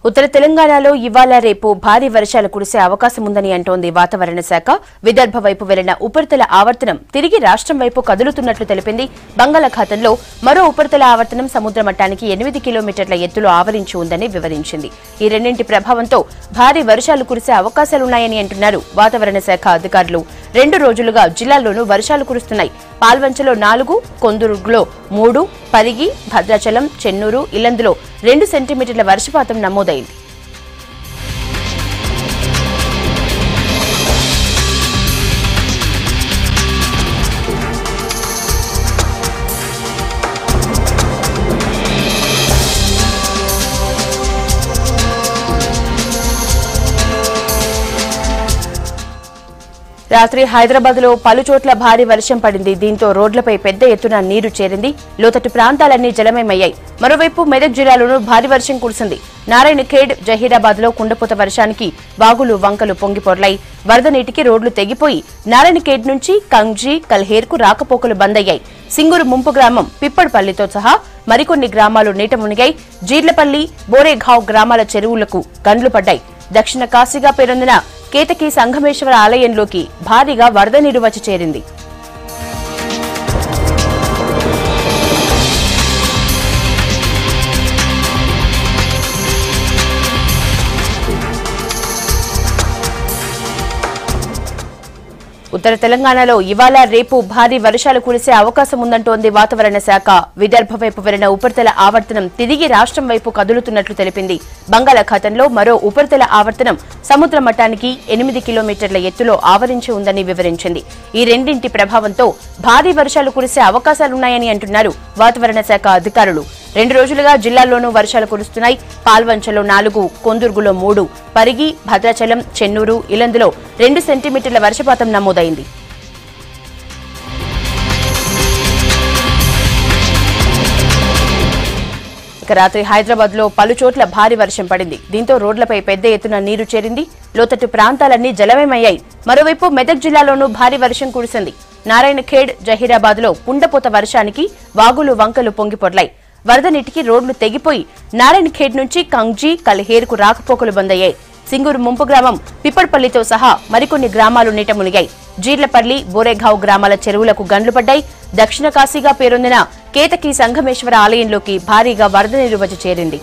ఉత్తర తెలంగాణలో ఇవాళ రేపు భారీ వర్షాలు కురిసే అవకాశం ఉందని అంటోంది వాతావరణ శాఖ. విదర్భ వైపు వెళ్లిన ఉపరితల ఆవర్తనం తిరిగి రాష్ట్రం వైపు కదులుతున్నట్లు తెలిపింది. బంగాళాఖాతంలో మరో ఉపరితల ఆవర్తనం సముద్ర మట్టానికి 8 కిలోమీటర్ల ఎత్తులో ఆవరించి ఉందని వివరించింది. ఈ రెండింటి ప్రభావంతో భారీ వర్షాలు కురిసే అవకాశాలున్నాయని అంటున్నారు వాతావరణ శాఖ అధికారులు. 2 రోజులుగా జిల్లాల్లోనూ వర్షాలు కురుస్తున్నాయి. పాల్వంచలో 4, కొందుర్గులో 3, పరిగి, భద్రాచలం, చెన్నూరు, ఇల్లందులో 2 సెంటీమీటర్ల వర్షపాతం నమోదైంది. రాత్రి హైదరాబాద్ లో పలుచోట్ల భారీ వర్షం పడింది. దీంతో రోడ్లపై పెద్ద ఎత్తున నీరు చేరింది. లోతట్టు ప్రాంతాలన్నీ జలమయమయ్యాయి. మరోవైపు మెదక్ జిల్లాలోనూ భారీ వర్షం కురిసింది. నారాయణఖేడ్, జహీరాబాద్ లో కుండపోత వర్షానికి వాగులు, వంకలు పొంగిపొర్లాయి. వరద నీటికి రోడ్లు తెగిపోయి నారాయణఖేడ్ నుంచి కంగ్జీ, కల్హేర్కు రాకపోకలు బంద్ అయ్యాయి. సింగూరు ముంపు గ్రామం పిప్పడ్పల్లితో సహా మరికొన్ని గ్రామాలు నీట మునిగాయి. జీర్లపల్లి, బోరేఘావ్ గ్రామాల చెరువులకు గండ్లు పడ్డాయి. దక్షిణ కాశీగా పేరొందిన కేతకి సంగమేశ్వర ఆలయంలోకి భారీగా వరద నీరు వచ్చి చేరింది. ఉత్తర తెలంగాణలో ఇవాళ రేపు భారీ వర్షాలు కురిసే అవకాశం ఉందంటోంది వాతావరణ శాఖ. విదర్భ వైపు వెళ్లిన ఉపరితల ఆవర్తనం తిరిగి రాష్ట్రం వైపు కదులుతున్నట్లు తెలిపింది. బంగాళాఖాతంలో మరో ఉపరితల ఆవర్తనం సముద్ర మట్టానికి 8 కిలోమీటర్ల ఎత్తులో ఆవరించి ఉందని వివరించింది. ఈ రెండింటి ప్రభావంతో భారీ వర్షాలు కురిసే అవకాశాలున్నాయని అంటున్నారు వాతావరణ శాఖ అధికారులు. 2 రోజులుగా జిల్లాల్లోనూ వర్షాలు కురుస్తున్నాయి. పాల్వంచలో 4, కొందుర్గులో 3, పరిగి, భద్రాచలం, చెన్నూరు, ఇల్లందులో 2 సెంటీమీటర్ల వర్షపాతం నమోదైంది. ఇక రాత్రి హైదరాబాద్ లో పలుచోట్ల భారీ వర్షం పడింది. దీంతో రోడ్లపై పెద్ద ఎత్తున నీరు చేరింది. లోతట్టు ప్రాంతాలన్నీ జలమయమయ్యాయి. మరోవైపు మెదక్ జిల్లాలోనూ భారీ వర్షం కురిసింది. నారాయణఖేడ్, జహీరాబాద్ లో కుండపోత వర్షానికి వాగులు, వంకలు పొంగిపొర్లాయి. వరద నీటికి రోడ్లు తెగిపోయి నారాయణఖేడ్ నుంచి కంగ్జీ, కల్హేర్కు రాకపోకలు బంద్ అయ్యాయి. సింగూరు ముంపు గ్రామం పిప్పడ్పల్లితో సహా మరికొన్ని గ్రామాలు నీట మునిగాయి. జీర్లపల్లి, బోరేఘావ్ గ్రామాల చెరువులకు గండ్లు పడ్డాయి. దక్షిణ కాశీగా పేరొందిన కేతకి సంగమేశ్వర ఆలయంలోకి భారీగా వరద నీరు వచ్చి చేరింది.